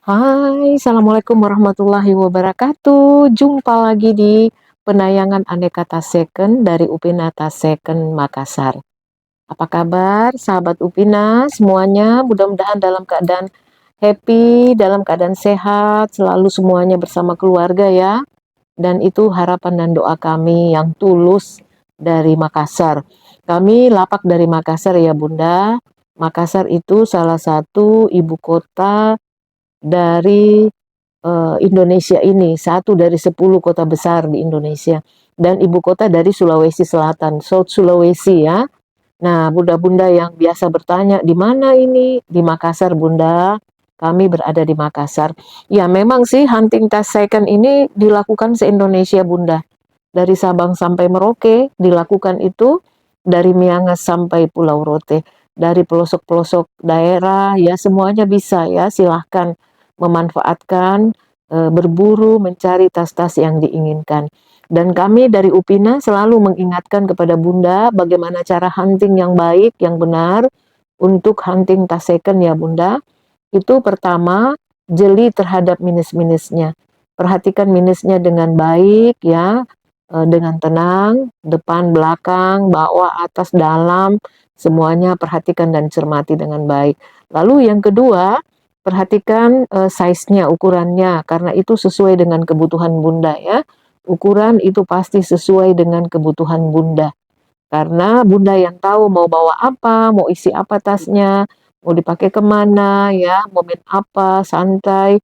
Hai, Assalamualaikum warahmatullahi wabarakatuh. Jumpa lagi di penayangan Aneka Tas Second dari Upina Tas Second Makassar. Apa kabar sahabat Upina semuanya? Mudah-mudahan dalam keadaan happy, dalam keadaan sehat, selalu semuanya bersama keluarga ya. Dan itu harapan dan doa kami yang tulus dari Makassar. Kami lapak dari Makassar ya Bunda. Makassar itu salah satu ibu kota dari Indonesia ini, satu dari 10 kota besar di Indonesia, dan ibu kota dari Sulawesi Selatan, South Sulawesi ya. Nah, bunda-bunda yang biasa bertanya, di mana ini? Di Makassar, Bunda. Kami berada di Makassar. Ya, memang sih hunting tas second ini dilakukan se-Indonesia, Bunda. Dari Sabang sampai Merauke dilakukan itu, dari Miangas sampai Pulau Rote, dari pelosok-pelosok daerah ya semuanya bisa ya, silahkan memanfaatkan berburu mencari tas-tas yang diinginkan. Dan kami dari Upina selalu mengingatkan kepada Bunda bagaimana cara hunting yang baik, yang benar untuk hunting tas second ya Bunda. Itu pertama, jeli terhadap minus-minusnya. Perhatikan minusnya dengan baik ya, dengan tenang, depan, belakang, bawah, atas, dalam, semuanya perhatikan dan cermati dengan baik. Lalu yang kedua, perhatikan size-nya, ukurannya, karena itu sesuai dengan kebutuhan Bunda ya. Ukuran itu pasti sesuai dengan kebutuhan Bunda. Karena Bunda yang tahu mau bawa apa, mau isi apa tasnya, mau dipakai kemana ya, momen apa, santai,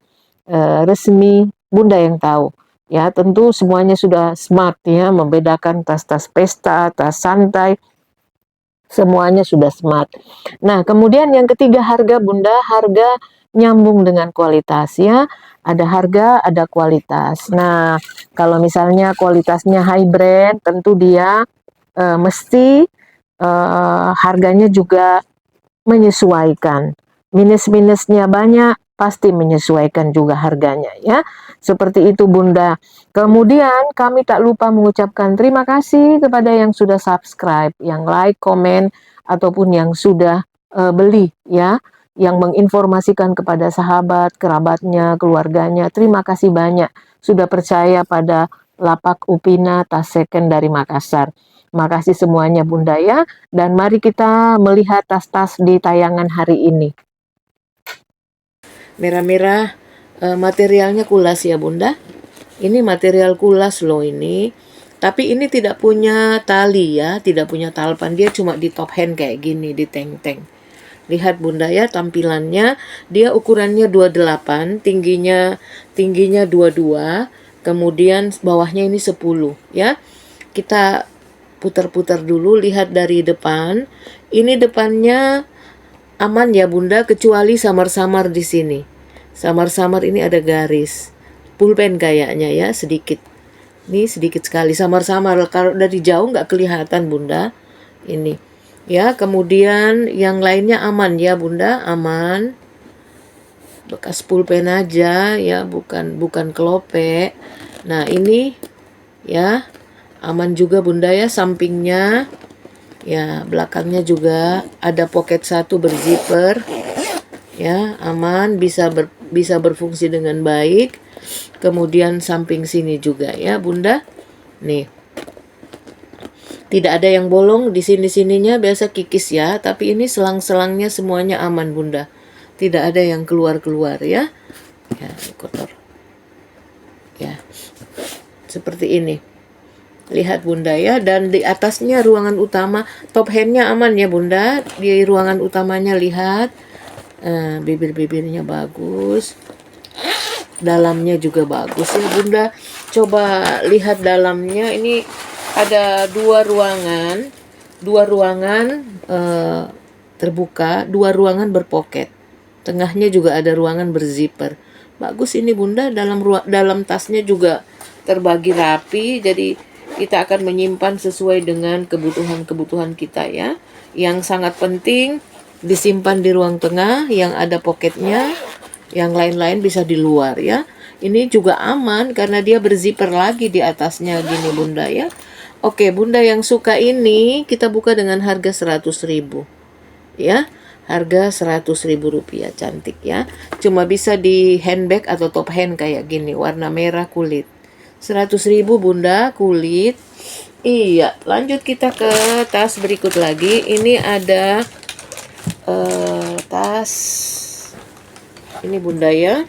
resmi, Bunda yang tahu. Ya, tentu semuanya sudah smart ya, membedakan tas-tas pesta, tas santai, semuanya sudah smart. Nah, kemudian yang ketiga harga Bunda, harga nyambung dengan kualitas ya. Ada harga, ada kualitas. Nah, kalau misalnya kualitasnya high brand, tentu dia mesti harganya juga menyesuaikan. Minus-minusnya banyak, pasti menyesuaikan juga harganya ya. Seperti itu Bunda. Kemudian kami tak lupa mengucapkan terima kasih kepada yang sudah subscribe, yang like, komen, ataupun yang sudah beli ya. Yang menginformasikan kepada sahabat, kerabatnya, keluarganya. Terima kasih banyak sudah percaya pada Lapak Upina Tas Second dari Makassar. Makasih semuanya Bunda ya. Dan mari kita melihat tas-tas di tayangan hari ini. Merah-merah, materialnya kulas ya Bunda. Ini material kulas loh ini. Tapi ini tidak punya tali ya, tidak punya talpan. Dia cuma di top hand kayak gini, di teng-teng. Lihat Bunda ya tampilannya. Dia ukurannya 28, tingginya 22, kemudian bawahnya ini 10 ya. Kita putar-putar dulu, lihat dari depan. Ini depannya aman ya Bunda, kecuali samar-samar di sini. Samar-samar ini ada garis. Pulpen kayaknya ya, sedikit. Ini sedikit sekali samar-samar. Kalau dari jauh nggak kelihatan Bunda. Ini. Ya, kemudian yang lainnya aman ya Bunda, aman. Bekas pulpen aja ya, bukan kelope. Nah, ini ya aman juga Bunda ya, sampingnya ya, belakangnya juga ada pocket satu berzipper ya, aman, bisa berfungsi dengan baik. Kemudian samping sini juga ya Bunda, nih tidak ada yang bolong di sini-sininya, biasa kikis ya, tapi ini selang-selangnya semuanya aman Bunda, tidak ada yang keluar-keluar ya. Ya, kotor ya, seperti ini. Lihat Bunda ya, dan di atasnya ruangan utama, top handnya aman ya Bunda. Di ruangan utamanya lihat, bibir-bibirnya bagus, dalamnya juga bagus ya Bunda. Coba lihat dalamnya, ini ada dua ruangan terbuka, dua ruangan berpoket, tengahnya juga ada ruangan berzipper. Bagus ini Bunda, dalam tasnya juga terbagi rapi, jadi kita akan menyimpan sesuai dengan kebutuhan kita ya. Yang sangat penting disimpan di ruang tengah yang ada poketnya, yang lain-lain bisa di luar ya. Ini juga aman karena dia berzipper lagi di atasnya gini Bunda ya. Oke Bunda yang suka ini kita buka dengan harga 100.000 ya. Harga Rp100.000, cantik ya. Cuma bisa di handbag atau top hand kayak gini, warna merah kulit. 100.000 Bunda, kulit. Iya, lanjut kita ke tas berikut lagi. Ini ada tas ini Bunda ya.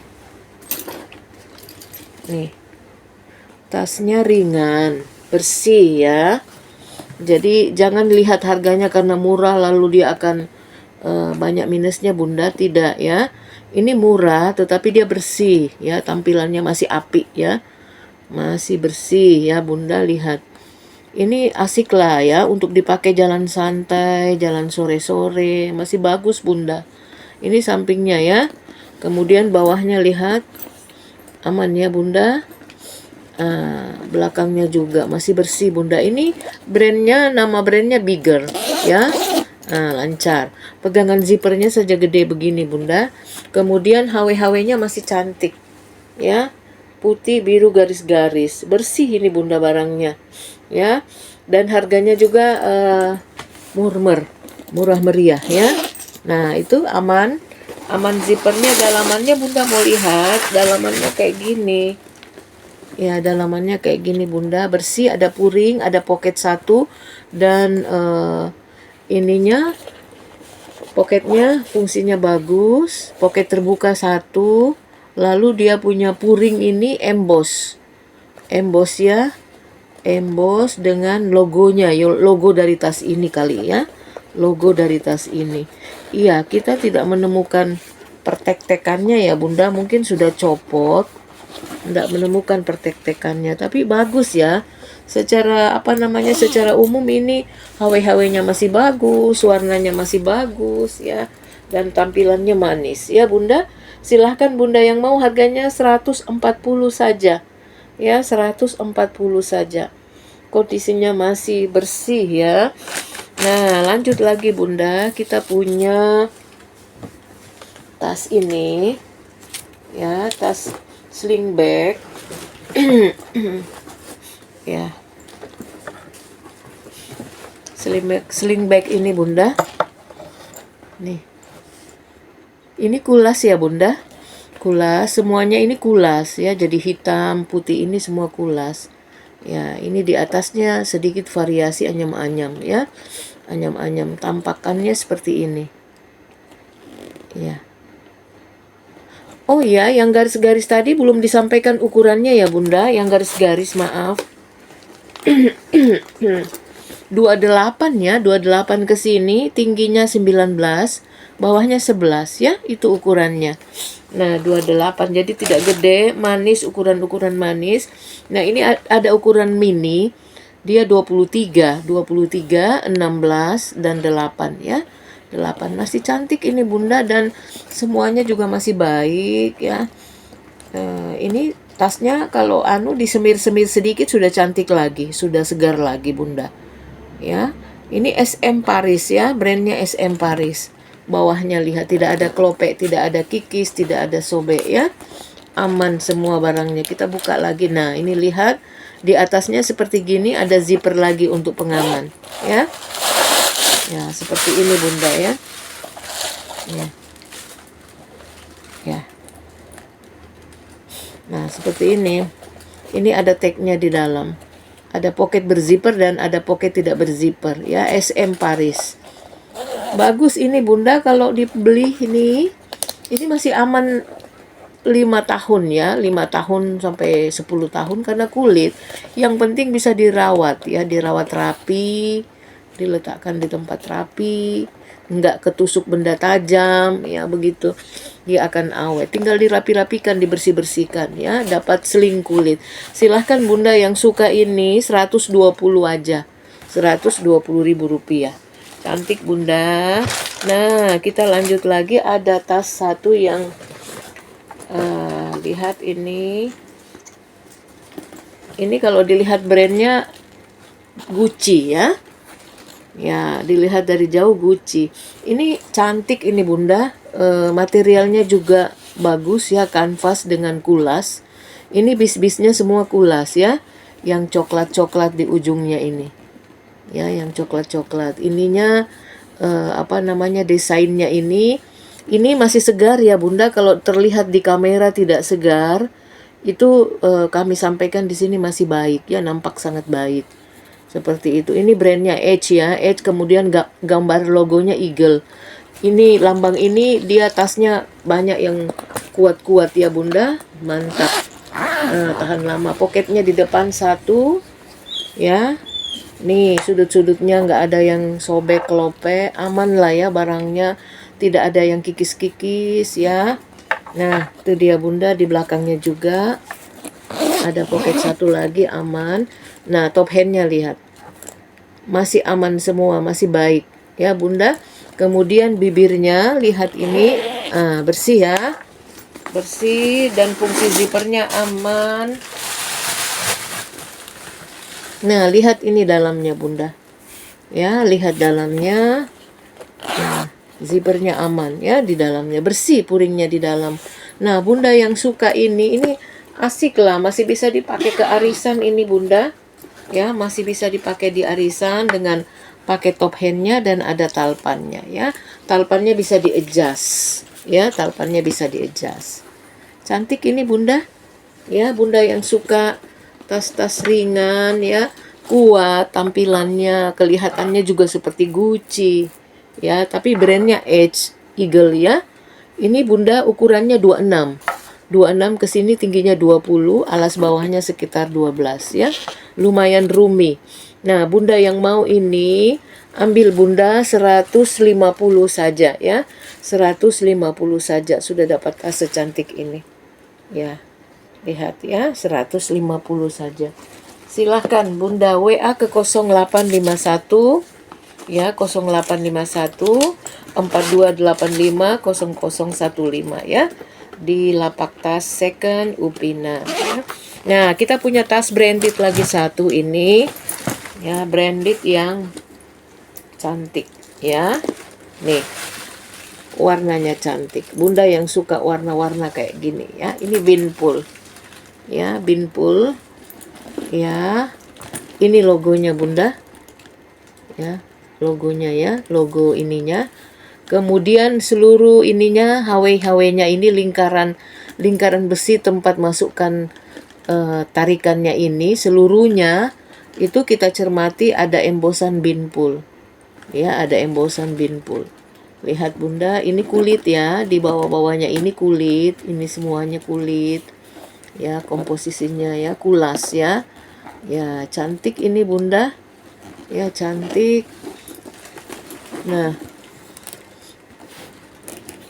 Nih, tasnya ringan, bersih ya. Jadi jangan lihat harganya karena murah lalu dia akan banyak minusnya Bunda, tidak ya. Ini murah tetapi dia bersih ya, tampilannya masih apik ya. Masih bersih ya Bunda, lihat. Ini asik lah ya untuk dipakai jalan santai, jalan sore-sore, masih bagus Bunda. Ini sampingnya ya. Kemudian bawahnya lihat, aman ya Bunda. Belakangnya juga masih bersih Bunda. Ini brandnya, nama brandnya Bigger ya. Lancar. Pegangan zippernya saja gede begini Bunda. Kemudian HW-HW-nya masih cantik ya. Putih biru garis-garis, bersih ini Bunda barangnya ya. Dan harganya juga murah meriah ya. Nah itu aman zippernya. Dalamannya Bunda mau lihat, dalamannya kayak gini ya. Dalamannya kayak gini Bunda, bersih, ada puring, ada pocket 1 dan ininya poketnya fungsinya bagus. Poket terbuka 1, lalu dia punya puring ini emboss ya, emboss dengan logonya, logo dari tas ini kali ya, logo dari tas ini. Iya, kita tidak menemukan pertek-tekannya ya Bunda, mungkin sudah copot, tidak menemukan pertek-tekannya, tapi bagus ya. Secara secara umum ini HW-HW-nya masih bagus, warnanya masih bagus ya, dan tampilannya manis ya Bunda. Silahkan Bunda yang mau, harganya 140 saja ya, 140 saja. Kondisinya masih bersih ya. Nah lanjut lagi Bunda, kita punya tas ini ya, tas sling bag ya. Sling bag ini Bunda. Nih. Ini kulas ya Bunda. Kulas, semuanya ini kulas ya. Jadi hitam, putih ini semua kulas. Ya, ini di atasnya sedikit variasi anyam-anyam ya. Anyam-anyam, tampakannya seperti ini. Ya. Oh ya, yang garis-garis tadi belum disampaikan ukurannya ya Bunda. Yang garis-garis, maaf. 28 ya, 28 ke sini, tingginya 19, bawahnya 11 ya, itu ukurannya. Nah, 28 jadi tidak gede, manis, ukuran-ukuran manis. Nah, ini ada ukuran mini. Dia 23, 16 dan 8 ya. 8 masih cantik ini Bunda, dan semuanya juga masih baik ya. Ini tasnya kalau disemir-semir sedikit sudah cantik lagi, sudah segar lagi Bunda. Ya. Ini SM Paris ya, brandnya SM Paris. Bawahnya lihat, tidak ada klopek, tidak ada kikis, tidak ada sobek ya. Aman semua barangnya. Kita buka lagi. Nah, ini lihat di atasnya seperti gini, ada zipper lagi untuk pengaman ya. Ya, seperti ini Bunda ya. Ya. Ya. Nah, seperti ini. Ini ada tagnya di dalam. Ada pocket berzipper dan ada pocket tidak berzipper ya, SM Paris. Bagus ini Bunda, kalau dibeli ini masih aman 5 tahun ya, 5 tahun sampai 10 tahun karena kulit. Yang penting bisa dirawat ya, dirawat rapi, diletakkan di tempat rapi, nggak ketusuk benda tajam ya, begitu dia akan awet. Tinggal dirapi-rapikan, dibersih-bersihkan ya, dapat seling kulit. Silahkan Bunda yang suka ini 120 aja, Rp120.000. Cantik Bunda. Nah, kita lanjut lagi, ada tas satu yang lihat ini kalau dilihat brandnya Gucci ya. Ya, dilihat dari jauh Gucci. Ini cantik ini Bunda. Materialnya juga bagus ya, kanvas dengan kulas. Ini bis-bisnya semua kulas ya. Yang coklat-coklat di ujungnya ini. Ya, yang coklat-coklat. Ininya apa namanya, desainnya ini masih segar ya Bunda. Kalau terlihat di kamera tidak segar, itu kami sampaikan di sini masih baik ya, nampak sangat baik. Seperti itu. Ini brandnya Edge ya, Edge, kemudian gambar logonya eagle. Ini lambang ini, dia tasnya banyak yang kuat-kuat ya Bunda, mantap. Tahan lama. Poketnya di depan satu ya. Nih sudut-sudutnya nggak ada yang sobek kelope, aman lah ya barangnya, tidak ada yang kikis-kikis ya. Nah itu dia Bunda, di belakangnya juga ada poket satu lagi, aman. Nah top handnya lihat, masih aman semua, masih baik ya Bunda. Kemudian bibirnya lihat ini, bersih ya, bersih, dan fungsi zippernya aman. Nah lihat ini dalamnya Bunda ya, lihat dalamnya. Nah zippernya aman ya, di dalamnya bersih, puringnya di dalam. Nah Bunda yang suka ini asik lah, masih bisa dipakai ke arisan ini Bunda ya, masih bisa dipakai di arisan dengan pakai top handnya dan ada talpannya ya. Talpannya bisa di-adjust ya, talpannya bisa di-adjust. Cantik ini Bunda ya, Bunda yang suka tas-tas ringan ya, kuat tampilannya, kelihatannya juga seperti Gucci ya, tapi brandnya Edge Eagle ya. Ini Bunda ukurannya 26 ke sini, tingginya 20, alas bawahnya sekitar 12 ya. Lumayan roomy. Nah, Bunda yang mau ini ambil Bunda 150 saja ya. 150 saja sudah dapat tas secantik ini. Ya. Lihat ya, 150 saja. Silahkan Bunda WA ke 0851 ya, 0851 4285 0015 ya, di Lapak Tas Second Upina ya. Nah kita punya tas branded lagi satu ini ya, branded yang cantik ya. Nih warnanya cantik, Bunda yang suka warna-warna kayak gini ya. Ini Binpool ya, Binpool ya. Ini logonya Bunda ya, logonya ya, logo ininya. Kemudian seluruh ininya, HW-HW-nya ini lingkaran besi tempat masukkan tarikannya ini, seluruhnya itu kita cermati ada embosan Binpool ya, ada embosan Binpool. Lihat Bunda, ini kulit ya, di bawah-bawahnya ini kulit, ini semuanya kulit ya, komposisinya ya, kulas ya. Ya cantik ini Bunda ya, cantik. Nah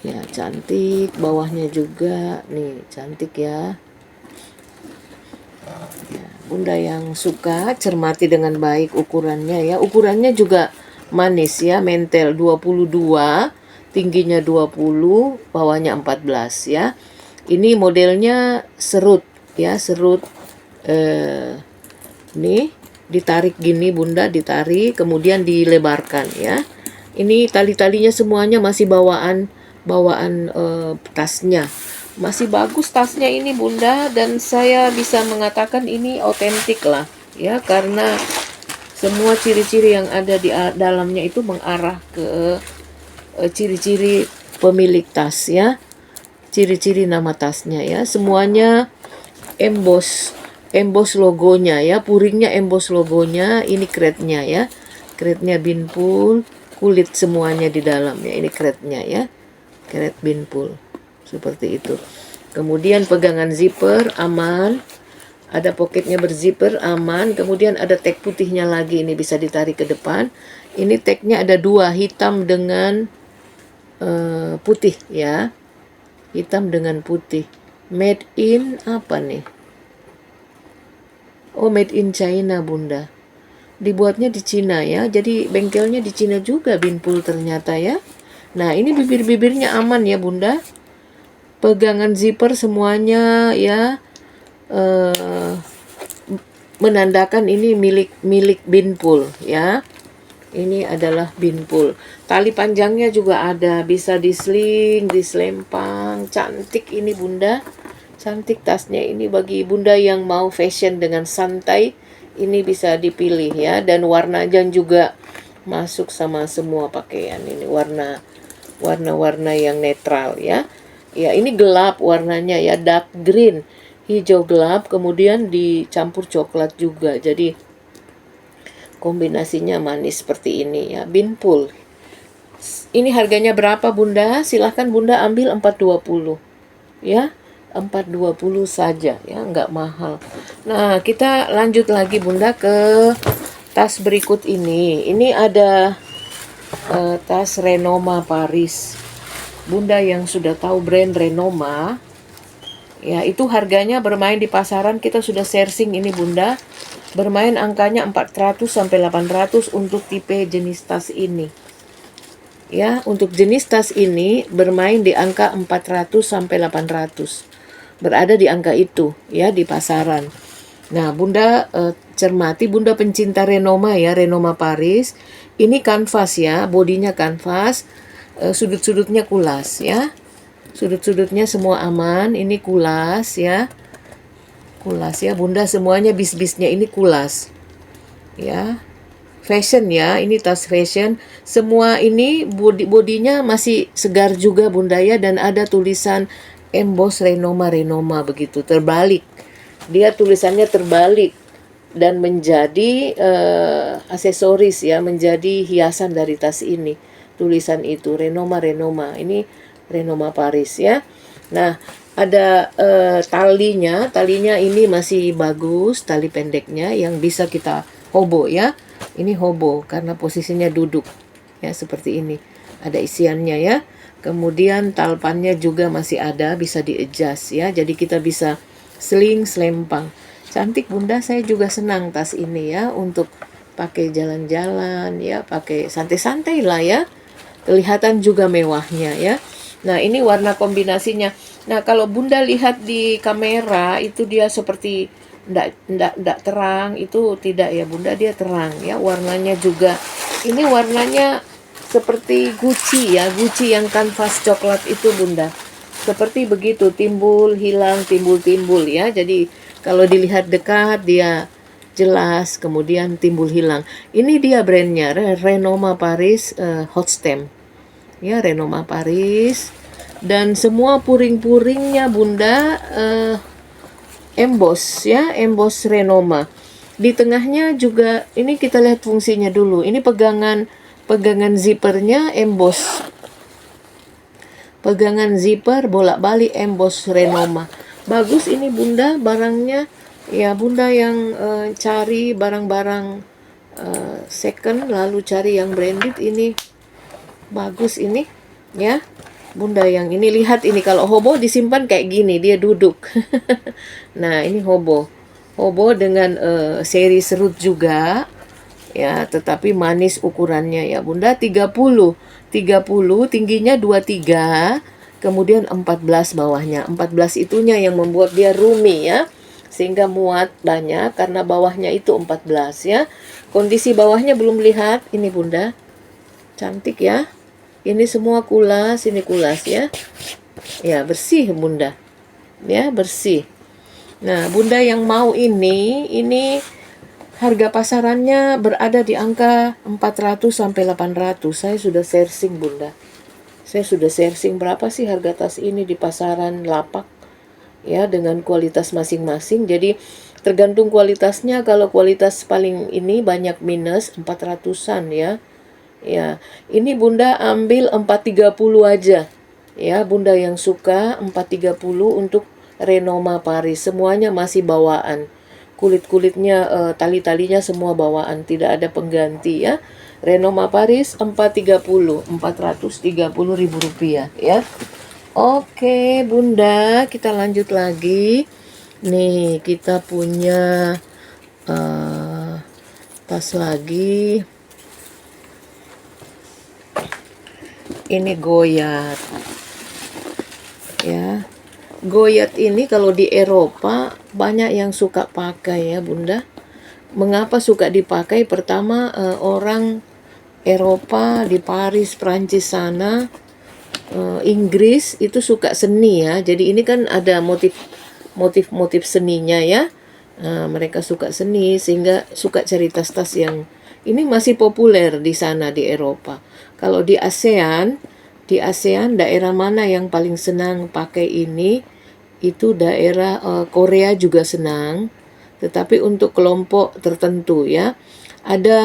ya cantik, bawahnya juga nih cantik ya. Ya Bunda yang suka cermati dengan baik ukurannya ya, ukurannya juga manis ya, mentel 22, tingginya 20, bawahnya 14 ya. Ini modelnya serut ya, serut nih ditarik gini Bunda, ditarik kemudian dilebarkan ya. Ini tali-talinya semuanya masih bawaan tasnya. Masih bagus tasnya ini Bunda, dan saya bisa mengatakan ini otentik lah ya, karena semua ciri-ciri yang ada di dalamnya itu mengarah ke ciri-ciri pemilik tas ya. Ciri-ciri nama tasnya ya, semuanya emboss logonya ya, puringnya emboss logonya. Ini kretnya ya, kretnya Binpool, kulit semuanya di dalamnya. Ini kretnya ya, kret Binpool seperti itu. Kemudian pegangan zipper aman, ada poketnya berzipper aman. Kemudian ada tag putihnya lagi, ini bisa ditarik ke depan. Ini tagnya ada dua, hitam dengan putih ya, hitam dengan putih. Made in apa nih? Oh, made in China Bunda. Dibuatnya di Cina ya, jadi bengkelnya di Cina juga Binpool ternyata ya. Nah ini bibir-bibirnya aman ya Bunda, pegangan zipper semuanya ya, menandakan ini milik Binpool ya. Ini adalah Binpool. Tali panjangnya juga ada, bisa disling, diselempang. Cantik ini Bunda, cantik tasnya ini. Bagi Bunda yang mau fashion dengan santai, ini bisa dipilih ya. Dan warnanya juga masuk sama semua pakaian. Ini warna-warna yang netral ya. Ya, ini gelap warnanya ya, dark green, hijau gelap, kemudian dicampur coklat juga. Jadi kombinasinya manis seperti ini ya. Binpul. Ini harganya berapa Bunda? Silahkan Bunda ambil 420 ya. 420 saja ya, nggak mahal. Nah, kita lanjut lagi Bunda ke tas berikut ini. Ini ada tas Renoma Paris. Bunda yang sudah tahu brand Renoma, ya itu harganya bermain di pasaran, kita sudah searching ini Bunda. Bermain angkanya 400 sampai 800 untuk tipe jenis tas ini. Ya, untuk jenis tas ini bermain di angka 400 sampai 800. Berada di angka itu ya di pasaran. Nah, Bunda cermati, Bunda pencinta Renoma ya, Renoma Paris. Ini kanvas ya, bodinya kanvas, sudut-sudutnya kulas ya. Sudut-sudutnya semua aman, ini kulas ya. Kulas ya, Bunda, semuanya bis-bisnya ini kulas. Ya. Fashion ya, ini tas fashion. Semua ini bodinya masih segar juga Bunda ya, dan ada tulisan emboss Renoma begitu, terbalik. Dia tulisannya terbalik dan menjadi aksesoris ya, menjadi hiasan dari tas ini. Tulisan itu Renoma. Ini Renoma Paris ya. Nah, ada talinya ini masih bagus, tali pendeknya yang bisa kita hobo ya. Ini hobo karena posisinya duduk ya, seperti ini. Ada isiannya ya. Kemudian talpannya juga masih ada, bisa di-adjust ya. Jadi kita bisa selempang. Cantik Bunda, saya juga senang tas ini ya, untuk pakai jalan-jalan ya, pakai santai-santai lah ya. Kelihatan juga mewahnya ya. Nah, ini warna kombinasinya. Nah, kalau Bunda lihat di kamera itu dia seperti ndak terang, itu tidak ya Bunda, dia terang ya. Warnanya juga, ini warnanya seperti Gucci ya, Gucci yang kanvas coklat itu Bunda. Seperti begitu, timbul hilang, timbul ya. Jadi kalau dilihat dekat dia jelas, kemudian timbul hilang. Ini dia brandnya, Renoma Paris Hot Stamp ya, Renoma Paris. Dan semua puring-puringnya Bunda emboss ya, emboss Renoma. Di tengahnya juga, ini kita lihat fungsinya dulu. Ini pegangan zippernya emboss. Pegangan zipper bolak-balik emboss Renoma. Bagus ini Bunda, barangnya ya. Bunda yang cari barang-barang second lalu cari yang branded, ini bagus ini ya. Bunda yang ini, lihat ini, kalau hobo disimpan kayak gini, dia duduk. Nah, ini hobo dengan seri serut juga ya, tetapi manis ukurannya ya Bunda. 30 tingginya 23, kemudian 14 bawahnya. 14 itunya yang membuat dia roomy ya, sehingga muat banyak karena bawahnya itu 14 ya. Kondisi bawahnya belum lihat ini Bunda, cantik ya. Ini semua kulas, ini kulas ya. Ya, bersih Bunda. Ya, bersih. Nah, Bunda yang mau ini harga pasarannya berada di angka 400 sampai 800. Saya sudah searching Bunda. Saya sudah searching berapa sih harga tas ini di pasaran lapak ya, dengan kualitas masing-masing. Jadi tergantung kualitasnya. Kalau kualitas paling ini banyak minus 400-an ya. Ya, ini Bunda ambil 430 aja. Ya, Bunda yang suka 430 untuk Renoma Paris. Semuanya masih bawaan. Kulit-kulitnya, tali-talinya semua bawaan, tidak ada pengganti ya. Renoma Paris 430 ribu rupiah ya. Oke Bunda, kita lanjut lagi. Nih, kita punya tas lagi. Ini Goyat ya. Goyat ini kalau di Eropa banyak yang suka pakai ya Bunda. Mengapa suka dipakai? Pertama, orang Eropa di Paris, Prancis sana, Inggris itu suka seni ya. Jadi ini kan ada motif seninya ya. Mereka suka seni sehingga suka cari tas-tas yang Ini masih populer di sana di Eropa. Kalau di ASEAN daerah mana yang paling senang pakai ini? Itu daerah Korea juga senang, tetapi untuk kelompok tertentu ya. Ada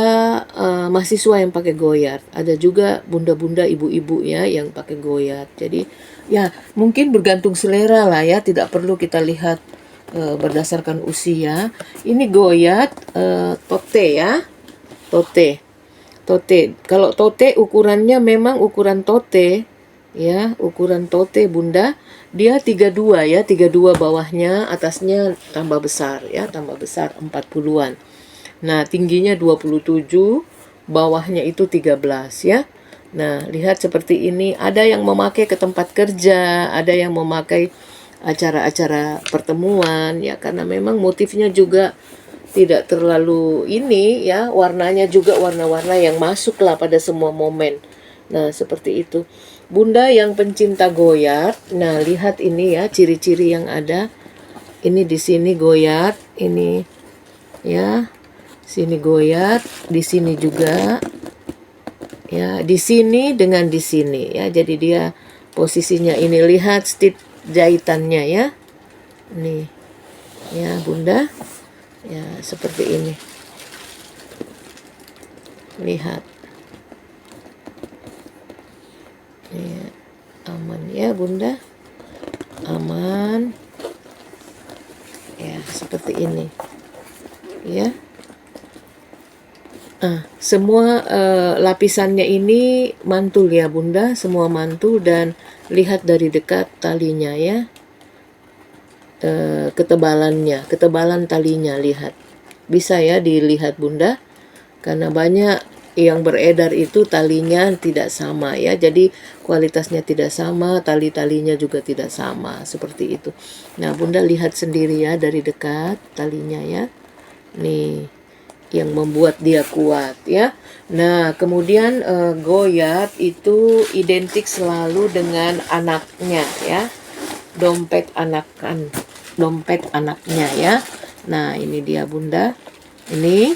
mahasiswa yang pakai goyard, ada juga bunda-bunda ibu-ibu ya yang pakai goyard. Jadi ya mungkin bergantung selera lah ya, tidak perlu kita lihat berdasarkan usia. Ini goyard tote ya, tote. Tote. Kalau tote ukurannya memang ukuran tote ya, ukuran tote Bunda. Dia 32 ya, 32 bawahnya, atasnya tambah besar ya, tambah besar 40-an. Nah, tingginya 27, bawahnya itu 13 ya. Nah, lihat seperti ini, ada yang memakai ke tempat kerja, ada yang memakai acara-acara pertemuan ya, karena memang motifnya juga tidak terlalu ini ya, warnanya juga warna-warna yang masuk lah pada semua momen. Nah, seperti itu. Bunda yang pencinta goyard, nah lihat ini ya ciri-ciri yang ada. Ini di sini goyard, ini ya, sini goyard, di sini juga ya, di sini dengan di sini ya. Jadi dia posisinya ini, lihat stitch jahitannya ya. Nih. Ya, Bunda. Ya, seperti ini. Lihat. Ya, aman ya, Bunda. Aman. Ya, seperti ini. Ya. Semua lapisannya ini mantul ya Bunda, semua mantul, dan lihat dari dekat talinya ya, ketebalan talinya, lihat. Bisa ya dilihat Bunda, karena banyak yang beredar itu talinya tidak sama ya, jadi kualitasnya tidak sama, tali-talinya juga tidak sama, seperti itu. Nah Bunda lihat sendiri ya dari dekat talinya ya, nih yang membuat dia kuat ya. Nah, kemudian goyard itu identik selalu dengan anaknya ya. Dompet anaknya ya. Nah, ini dia Bunda. Ini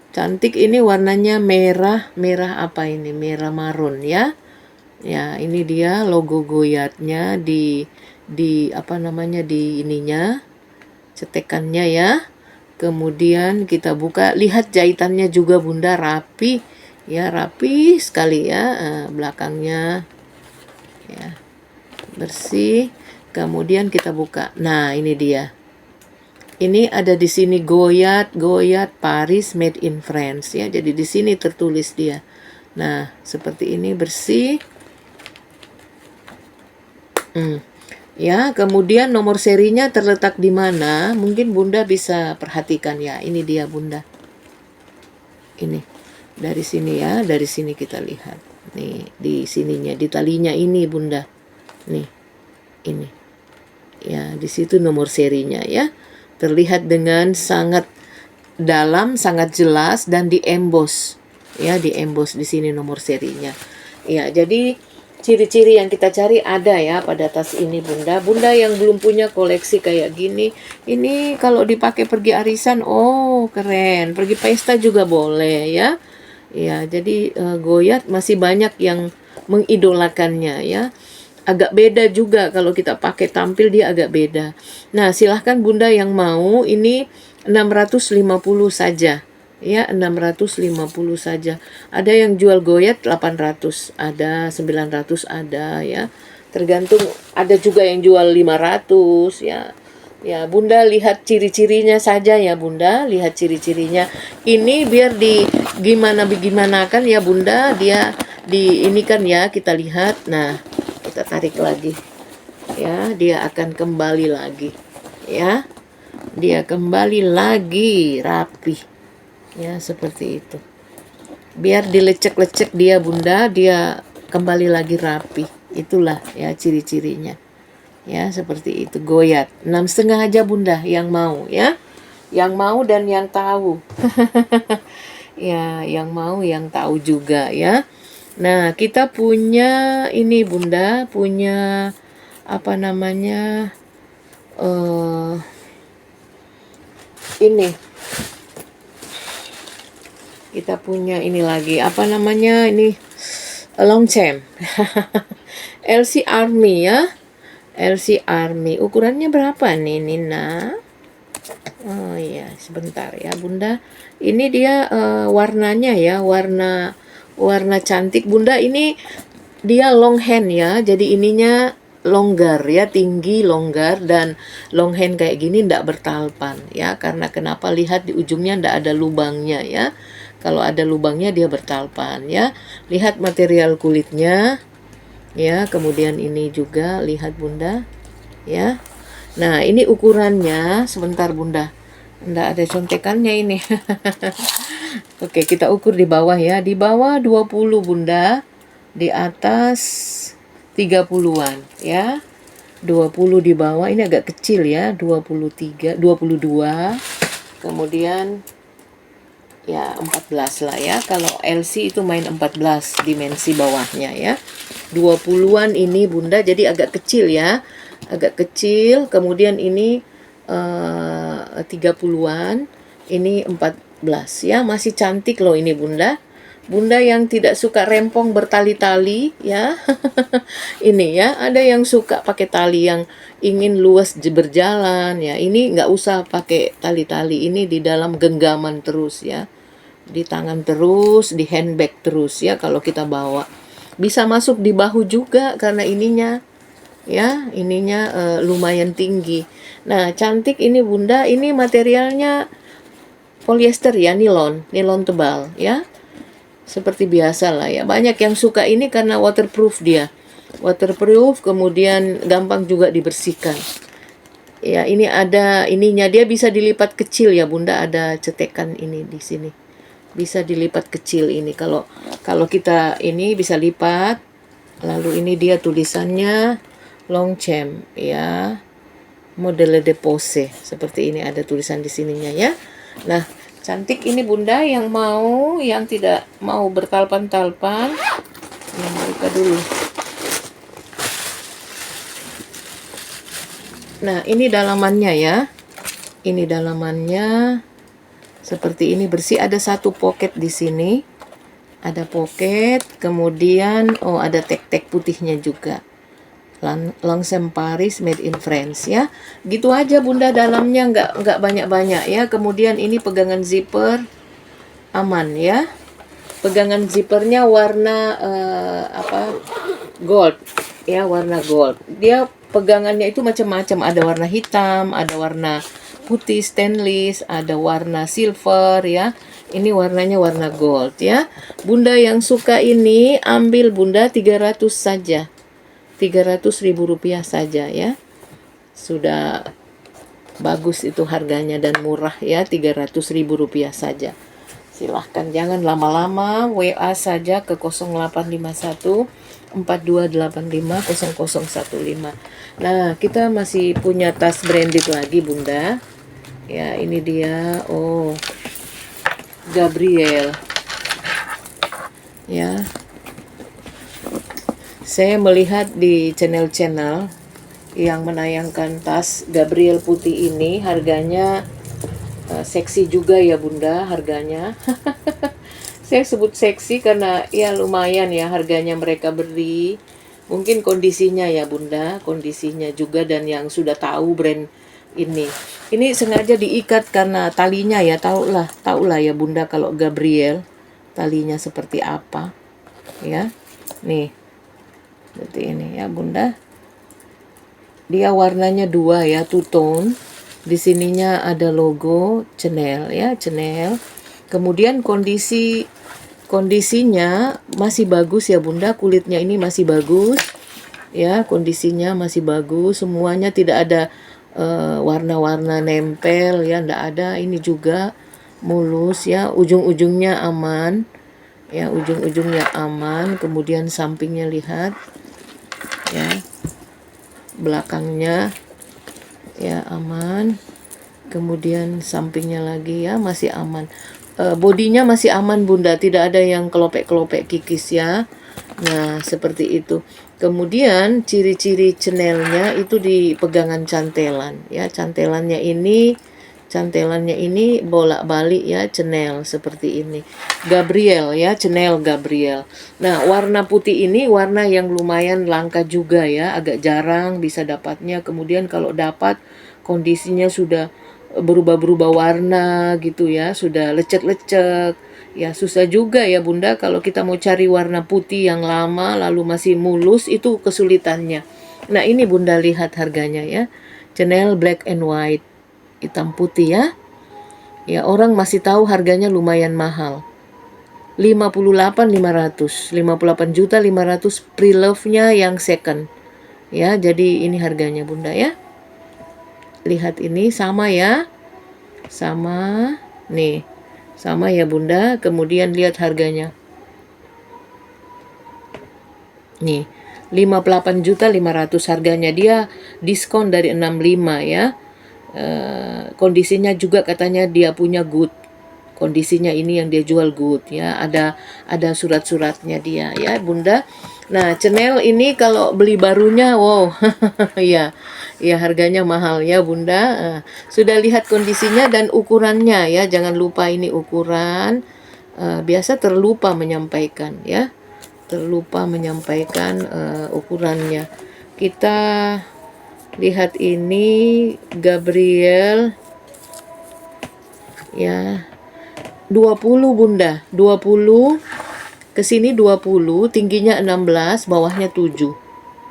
cantik, ini warnanya merah, apa ini? Merah marun ya. Ya, ini dia logo goyardnya di apa namanya, di ininya, cetekannya ya. Kemudian kita buka, lihat jahitannya juga Bunda rapi ya, rapi sekali ya, belakangnya ya bersih. Kemudian kita buka, nah ini dia, ini ada di sini goyard Paris made in France ya, jadi di sini tertulis dia. Nah seperti ini bersih. Ya, kemudian nomor serinya terletak di mana? Mungkin Bunda bisa perhatikan ya. Ini dia Bunda. Ini dari sini ya, dari sini kita lihat. Nih, di sininya, di talinya ini Bunda. Nih, ini. Ya, di situ nomor serinya ya. Terlihat dengan sangat dalam, sangat jelas, dan di emboss. Ya, di emboss di sini nomor serinya. Ya, jadi ciri-ciri yang kita cari ada ya pada tas ini Bunda. Bunda yang belum punya koleksi kayak gini, ini kalau dipakai pergi arisan, oh keren. Pergi pesta juga boleh ya. Ya, jadi goyard masih banyak yang mengidolakannya ya. Agak beda juga kalau kita pakai tampil, dia agak beda. Nah, silahkan Bunda yang mau, ini 650 saja. Ya, 650 saja. Ada yang jual goyard 800, ada 900, ada ya. Tergantung, ada juga yang jual 500 ya. Ya, Bunda lihat ciri-cirinya saja ya Bunda, lihat ciri-cirinya. Ini biar di gimana-gimanakan ya Bunda, dia di ini kan ya, kita lihat. Nah, kita tarik lagi. Ya, dia akan kembali lagi. Ya. Dia kembali lagi rapi. Ya, seperti itu. Biar dilecek-lecek dia Bunda, dia kembali lagi rapi. Itulah ya ciri-cirinya. Ya, seperti itu. Goyard 6,5 aja Bunda yang mau ya. Yang mau dan yang tahu. Ya, yang mau yang tahu juga ya. Nah, kita punya ini Bunda, punya apa namanya? Ini Kita punya ini lagi, apa namanya ini, Longchamp. LC Army ya. LC Army. Ukurannya berapa nih Nina? Oh iya, sebentar ya Bunda. Ini dia warnanya ya, warna warna cantik Bunda. Ini dia long hand ya. Jadi ininya longgar ya, tinggi, longgar, dan long hand kayak gini ndak bertalpan ya. Karena kenapa? Lihat di ujungnya ndak ada lubangnya ya. Kalau ada lubangnya dia bertalpan ya. Lihat material kulitnya ya. Kemudian ini juga lihat Bunda ya. Nah, ini ukurannya, sebentar Bunda. Nggak ada contekannya ini. Oke, kita ukur di bawah ya. Di bawah 20 Bunda. Di atas 30-an ya. 20 di bawah, ini agak kecil ya. 23, 22. Kemudian ya 14 lah ya. Kalau LC itu main 14 dimensi bawahnya ya. 20-an ini Bunda, jadi agak kecil ya. Agak kecil. Kemudian ini 30-an, ini 14 ya. Masih cantik loh ini Bunda. Bunda yang tidak suka rempong bertali-tali ya. Ini ya, ada yang suka pakai tali, yang ingin luas berjalan ya. Ini nggak usah pakai tali-tali, ini di dalam genggaman terus ya. Di tangan terus, di handbag terus ya kalau kita bawa. Bisa masuk di bahu juga karena ininya ya, ininya lumayan tinggi. Nah, cantik ini Bunda, ini materialnya polyester ya, nilon tebal ya. Seperti biasa lah ya. Banyak yang suka ini karena waterproof dia. Waterproof, kemudian gampang juga dibersihkan. Ya, ini ada ininya, dia bisa dilipat kecil ya Bunda, ada cetekan ini di sini. Bisa dilipat kecil ini. Kalau kita ini bisa lipat. Lalu ini dia tulisannya Longchamp ya. Modele de pose. Seperti ini ada tulisan di sininya ya. Nah, cantik ini Bunda, yang tidak mau bertalpan-talpan. Yang mereka dulu. Nah, ini dalamannya ya. Ini dalamannya seperti ini, bersih. Ada satu pocket di sini. Ada pocket, kemudian ada tek-tek putihnya juga. Longchamp Paris made in France ya. Gitu aja Bunda, dalamnya nggak banyak-banyak ya. Kemudian ini pegangan zipper aman ya. Pegangan zippernya warna gold ya, warna gold. Dia pegangannya itu macam-macam, ada warna hitam, ada warna putih stainless, ada warna silver ya. Ini warnanya warna gold ya. Bunda yang suka ini ambil Bunda 300 saja. 300.000 rupiah saja ya. Sudah bagus itu harganya dan murah ya, 300.000 rupiah saja. Silahkan, jangan lama-lama, WA saja ke 0851 4285 0015. Nah, kita masih punya tas branded lagi Bunda. Ya, ini dia. Gabriel. Ya. Saya melihat di channel-channel yang menayangkan tas Gabriel putih ini, harganya seksi juga ya Bunda harganya. Saya sebut seksi karena ya lumayan ya harganya mereka beri. Mungkin kondisinya ya Bunda, kondisinya juga, dan yang sudah tahu brand ini. Ini sengaja diikat karena talinya ya, tahulah ya Bunda kalau Gabriel talinya seperti apa ya. Nih. Seperti ini ya Bunda. Dia warnanya 2 ya, two tone. Di sininya ada logo Chanel ya, Chanel. Kemudian kondisinya masih bagus ya Bunda, kulitnya ini masih bagus. Ya, kondisinya masih bagus, semuanya tidak ada warna-warna nempel ya, enggak ada. Ini juga mulus ya, ujung-ujungnya aman. Ya, ujung-ujungnya aman. Kemudian sampingnya lihat. Ya, belakangnya ya aman, kemudian sampingnya lagi ya masih aman. Bodinya masih aman Bunda, tidak ada yang kelopek-kelopek kikis ya. Nah, seperti itu. Kemudian ciri-ciri Chanelnya itu di pegangan cantelan ya. Cantelannya ini Cantelannya ini bolak-balik ya, Chanel seperti ini. Gabriel ya, Chanel Gabriel. Nah, warna putih ini warna yang lumayan langka juga ya, agak jarang bisa dapatnya. Kemudian kalau dapat kondisinya sudah berubah-berubah warna gitu ya, sudah lecek-lecek. Ya susah juga ya Bunda kalau kita mau cari warna putih yang lama lalu masih mulus, itu kesulitannya. Nah, ini Bunda lihat harganya ya. Chanel black and white, hitam putih ya. Ya, orang masih tahu harganya lumayan mahal. 58.500, 58.500 pre-love-nya yang second. Ya, jadi ini harganya Bunda ya. Lihat ini sama ya. Sama. Nih. Sama ya Bunda. Kemudian lihat harganya. Nih. 58.500 harganya, dia diskon dari 65 ya. Kondisinya juga katanya dia punya good. Kondisinya ini yang dia jual good ya, ada surat-suratnya dia ya Bunda. Nah, Chanel ini kalau beli barunya wow ya ya harganya mahal ya Bunda. Sudah lihat kondisinya dan ukurannya ya, jangan lupa ini ukuran. Biasa terlupa menyampaikan ya, terlupa menyampaikan ukurannya. Kita lihat ini Gabriel ya, 20 Bunda, 20 ke sini 20, tingginya 16, bawahnya 7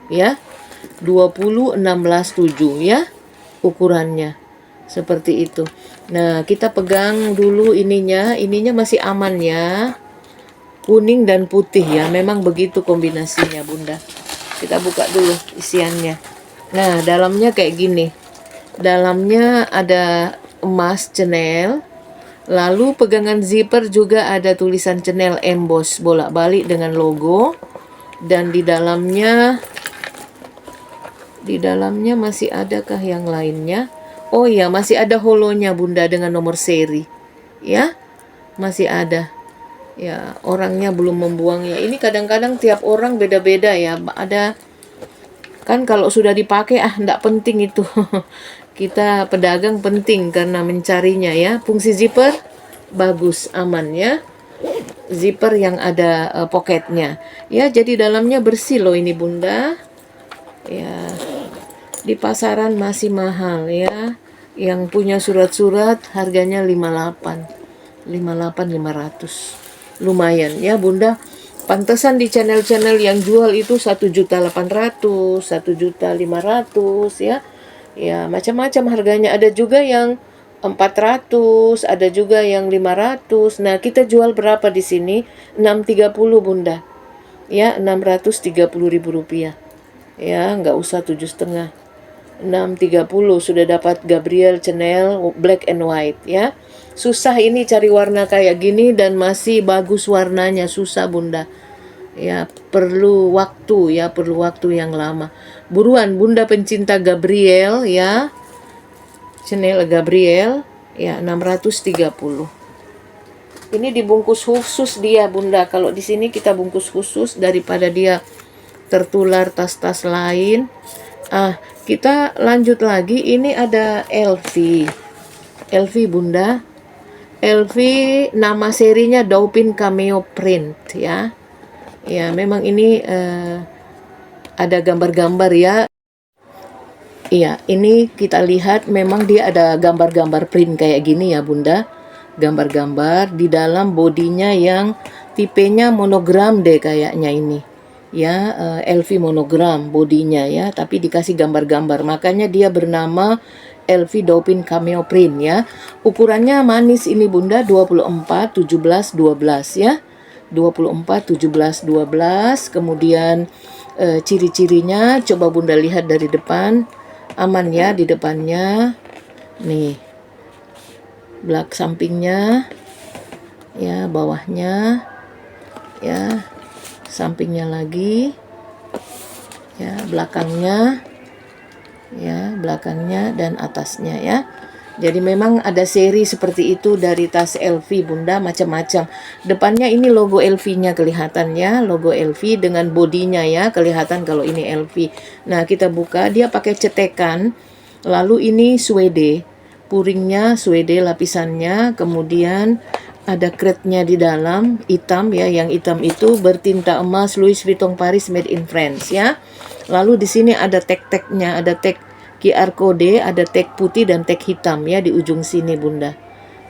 ya. 20 16 7 ya ukurannya. Seperti itu. Nah, kita pegang dulu ininya masih aman ya. Kuning dan putih ya, memang begitu kombinasinya Bunda. Kita buka dulu isiannya. Nah, dalamnya kayak gini. Dalamnya ada emas Chanel. Lalu pegangan zipper juga ada tulisan Chanel emboss bolak-balik dengan logo. Dan di dalamnya masih adakah yang lainnya? Oh iya, masih ada holonya Bunda dengan nomor seri. Ya, masih ada. Ya, orangnya belum membuangnya. Ini kadang-kadang tiap orang beda-beda ya. Ada kan kalau sudah dipakai enggak penting itu. Kita pedagang penting karena mencarinya ya. Fungsi zipper bagus, aman ya. Zipper yang ada poketnya. Ya, jadi dalamnya bersih loh ini Bunda. Ya. Di pasaran masih mahal ya. Yang punya surat-surat harganya 58.500. Lumayan ya Bunda. Pantesan di channel-channel yang jual itu 1.800.000, 1.500.000 ya. Ya, macam-macam harganya. Ada juga yang 400, ada juga yang 500. Nah, kita jual berapa di sini? 630 Bunda. Ya, 630.000 rupiah. Ya, nggak usah 7,5. 630 sudah dapat Gabriel Chanel black and white ya. Susah ini cari warna kayak gini dan masih bagus warnanya, susah Bunda. Ya, perlu waktu ya, perlu waktu yang lama. Buruan Bunda pencinta Gabriel ya. Chanel Gabriel ya, 630. Ini dibungkus khusus dia Bunda. Kalau di sini kita bungkus khusus daripada dia tertular tas-tas lain. Kita lanjut lagi. Ini ada LV. LV Bunda. LV nama serinya Dauphin Cameo Print ya. Ya, memang ini ada gambar-gambar ya. Iya, ini kita lihat memang dia ada gambar-gambar print kayak gini ya Bunda. Gambar-gambar di dalam bodinya yang tipenya monogram deh kayaknya ini. Ya, LV monogram bodinya ya, tapi dikasih gambar-gambar. Makanya dia bernama LV Dauphin Cameo Print ya. Ukurannya manis ini Bunda, 24, 17, 12 ya. 24, 17, 12. Kemudian ciri-cirinya coba Bunda lihat dari depan. Aman ya di depannya. Nih. Belak sampingnya. Ya, bawahnya. Ya. Sampingnya lagi. Ya, belakangnya. Ya, belakangnya dan atasnya ya. Jadi memang ada seri seperti itu dari tas LV Bunda, macam-macam. Depannya ini logo LV-nya kelihatan ya, logo LV dengan bodinya ya, kelihatan kalau ini LV. Nah, kita buka, dia pakai cetekan. Lalu ini suede, puringnya, suede lapisannya, kemudian ada kretnya di dalam, hitam ya, yang hitam itu bertinta emas Louis Vuitton Paris made in France ya. Lalu di sini ada tag-tagnya, ada tag QR code, ada tag putih dan tag hitam ya di ujung sini Bunda.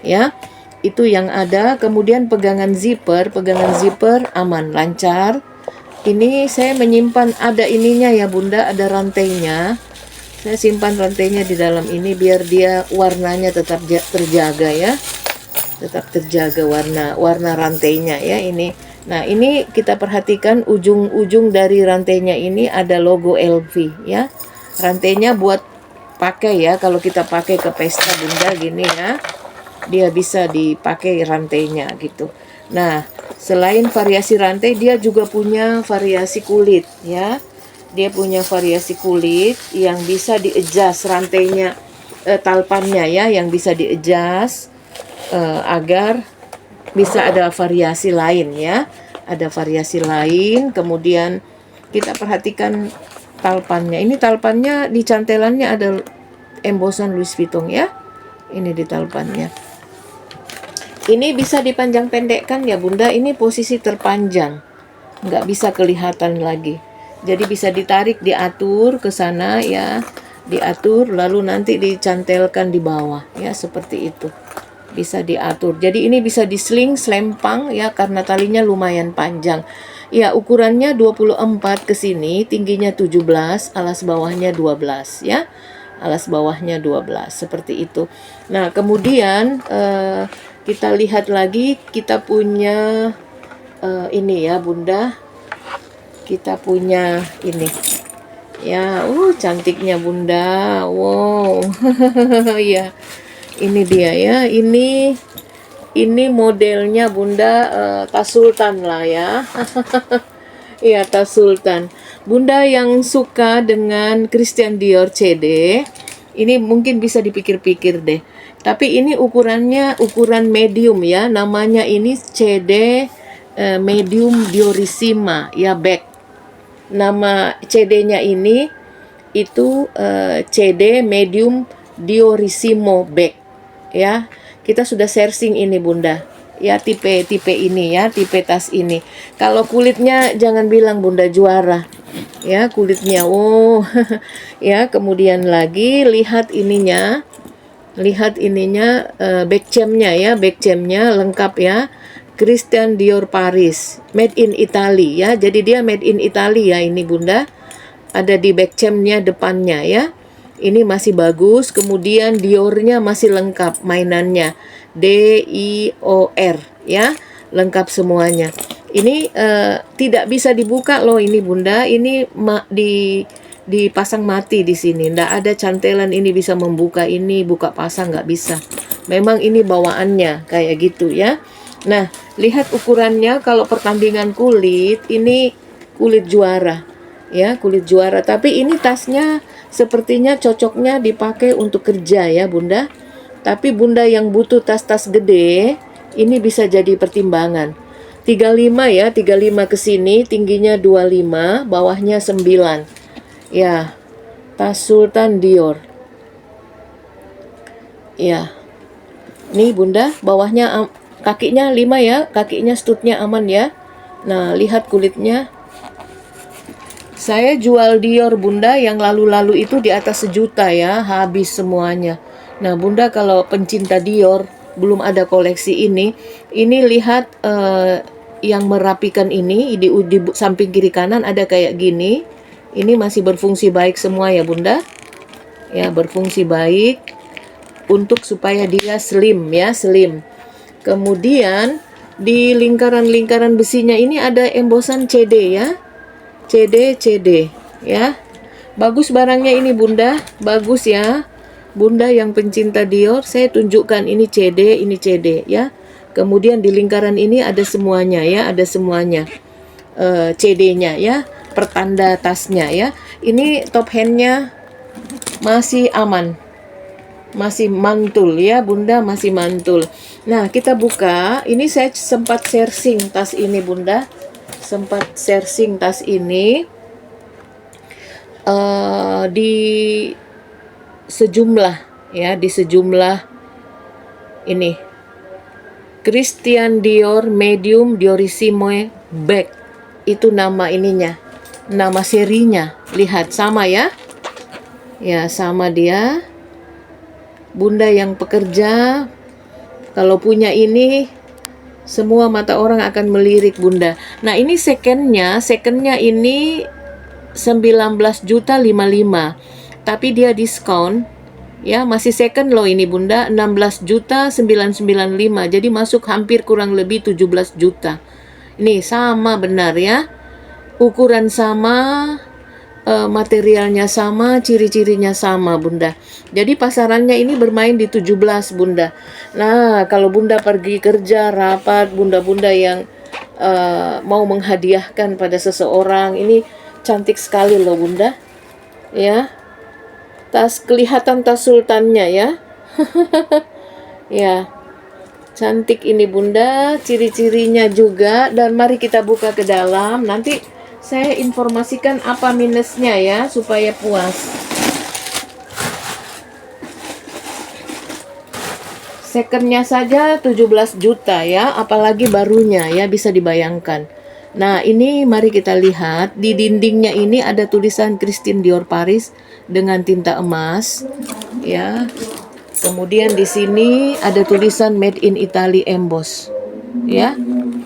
Ya, itu yang ada. Kemudian pegangan zipper aman, lancar. Ini saya menyimpan, ada ininya ya Bunda, ada rantainya. Saya simpan rantainya di dalam ini biar dia warnanya tetap terjaga ya. Tetap terjaga warna rantainya ya ini. Nah, ini kita perhatikan ujung-ujung dari rantainya ini ada logo LV ya. Rantainya buat pakai ya, kalau kita pakai ke pesta Bunda gini ya. Dia bisa dipakai rantainya gitu. Nah, selain variasi rantai, dia juga punya variasi kulit ya. Dia punya variasi kulit yang bisa di-adjust rantainya, talpannya ya, yang bisa di-adjust agar bisa ada variasi lain ya. Ada variasi lain. Kemudian kita perhatikan talpannya. Ini talpannya di cantelannya ada embosan Louis Vuitton ya. Ini di talpannya. Ini bisa dipanjang pendekkan ya Bunda. Ini posisi terpanjang, nggak bisa kelihatan lagi. Jadi bisa ditarik, diatur ke sana ya, diatur lalu nanti dicantelkan di bawah ya, seperti itu. Bisa diatur. Jadi ini bisa disling, selempang ya, karena talinya lumayan panjang. Ya, ukurannya 24 ke sini, tingginya 17, alas bawahnya 12 ya. Alas bawahnya 12 seperti itu. Nah, kemudian kita lihat lagi, kita punya ini ya Bunda. Kita punya ini. Ya, cantiknya Bunda. Wow. Ya. Ini dia ya. Ini modelnya Bunda, tas sultan lah ya. Iya, tas sultan. Bunda yang suka dengan Christian Dior CD, ini mungkin bisa dipikir-pikir deh. Tapi ini ukurannya ukuran medium ya. Namanya ini CD medium Diorissima ya, bag. Nama CD-nya ini itu CD medium Diorissimo bag ya. Kita sudah searching ini Bunda ya, tipe ini ya, tipe tas ini. Kalau kulitnya jangan bilang Bunda, juara ya kulitnya. Ya, kemudian lagi lihat ininya, back chainnya ya, back chainnya lengkap ya. Christian Dior Paris made in Italy ya. Jadi dia made in Italy ya ini Bunda. Ada di back chainnya depannya ya. Ini masih bagus. Kemudian Diornya masih lengkap mainannya. DIOR ya. Lengkap semuanya. Ini tidak bisa dibuka loh ini Bunda. Ini dipasang mati di sini. Nggak ada cantelan ini bisa membuka ini, buka pasang nggak bisa. Memang ini bawaannya kayak gitu ya. Nah, lihat ukurannya. Kalau pertandingan kulit, ini kulit juara ya, kulit juara. Tapi ini tasnya sepertinya cocoknya dipakai untuk kerja ya Bunda. Tapi Bunda yang butuh tas-tas gede, ini bisa jadi pertimbangan. 35 ya, 35 ke sini, tingginya 25, bawahnya 9. Ya, tas Sultan Dior. Ya. Nih Bunda, bawahnya kakinya 5 ya, kakinya studnya aman ya. Nah, lihat kulitnya. Saya jual Dior Bunda yang lalu-lalu itu di atas 1 juta ya, habis semuanya. Nah Bunda, kalau pencinta Dior, belum ada koleksi ini lihat yang merapikan ini di samping kiri kanan ada kayak gini. Ini masih berfungsi baik semua ya Bunda. Ya, berfungsi baik untuk supaya dia slim ya, slim. Kemudian di lingkaran-lingkaran besinya ini ada embosan CD ya. CD ya. Bagus barangnya ini Bunda, bagus ya. Bunda yang pencinta Dior, saya tunjukkan ini CD ya. Kemudian di lingkaran ini ada semuanya ya, ada semuanya. CD-nya ya, pertanda tasnya ya. Ini top handnya masih aman. Masih mantul ya Bunda, masih mantul. Nah, kita buka. Ini saya sempat searching tas ini Bunda. Sempat searching tas ini di sejumlah ya di sejumlah ini Christian Dior Medium Diorissime Bag. Itu nama ininya, nama serinya. Lihat sama ya. Ya, sama dia. Bunda yang pekerja, kalau punya ini, semua mata orang akan melirik Bunda. Nah, ini secondnya ini 19.055.000, tapi dia diskon. Ya, masih second loh ini Bunda, 16.995.000. Jadi masuk hampir kurang lebih 17 juta. Ini sama benar ya. Ukuran sama, materialnya sama, ciri-cirinya sama Bunda. Jadi pasarannya ini bermain di 17 Bunda. Nah, kalau Bunda pergi kerja, rapat, bunda-bunda yang mau menghadiahkan pada seseorang, ini cantik sekali loh Bunda. Ya. Kelihatan tas sultannya ya. Ya. Cantik ini Bunda, ciri-cirinya juga. Dan mari kita buka ke dalam. Nanti saya informasikan apa minusnya ya, supaya puas. Secondnya saja 17 juta ya, apalagi barunya ya, bisa dibayangkan. Nah, ini mari kita lihat, di dindingnya ini ada tulisan Christian Dior Paris dengan tinta emas ya. Kemudian di sini ada tulisan Made in Italy emboss ya.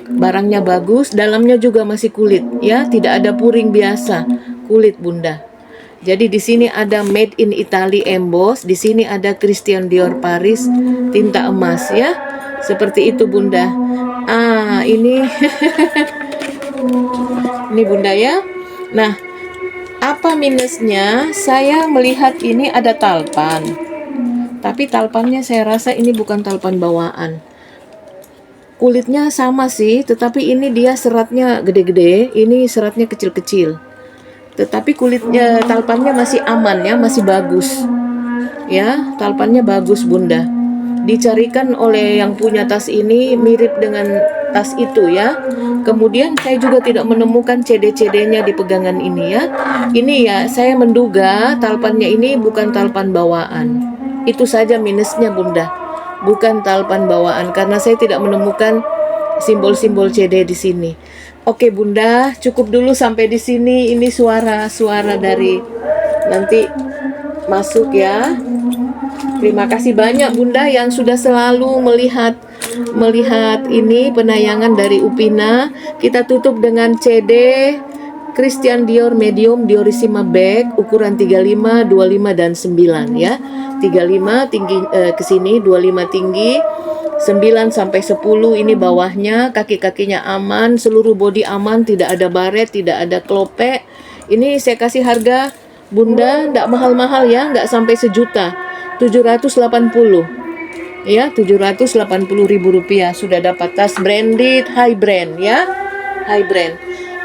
Barangnya bagus, dalamnya juga masih kulit ya, tidak ada puring biasa, kulit Bunda. Jadi di sini ada Made in Italy emboss, di sini ada Christian Dior Paris tinta emas ya. Seperti itu Bunda. Ah, ini ini Bunda ya. Nah, apa minusnya? Saya melihat ini ada talpan. Tapi talpannya saya rasa ini bukan talpan bawaan. Kulitnya sama sih, tetapi ini dia seratnya gede-gede, ini seratnya kecil-kecil. Tetapi kulitnya, talpannya masih aman ya, masih bagus. Ya, talpannya bagus Bunda. Dicarikan oleh yang punya tas ini mirip dengan tas itu ya. Kemudian saya juga tidak menemukan CD-CD-nya di pegangan ini ya. Ini ya, saya menduga talpannya ini bukan talpan bawaan. Itu saja minusnya Bunda. Bukan talpan bawaan karena saya tidak menemukan simbol-simbol CD di sini. Oke Bunda, cukup dulu sampai di sini. Ini suara-suara dari nanti masuk ya. Terima kasih banyak Bunda yang sudah selalu melihat ini penayangan dari Upina. Kita tutup dengan CD Christian Dior Medium Diorissime Bag ukuran 35, 25 dan 9 ya. 35 tinggi ke sini, 25 tinggi, 9 sampai 10 ini bawahnya, kaki-kakinya aman, seluruh bodi aman, tidak ada baret, tidak ada klope. Ini saya kasih harga Bunda, tidak mahal-mahal ya, nggak sampai sejuta. 780 ya, 780.000 rupiah sudah dapat tas branded, high brand ya, high brand.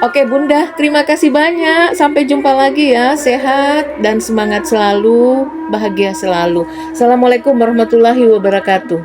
Oke Bunda, terima kasih banyak, sampai jumpa lagi ya, sehat dan semangat selalu, bahagia selalu. Assalamualaikum warahmatullahi wabarakatuh.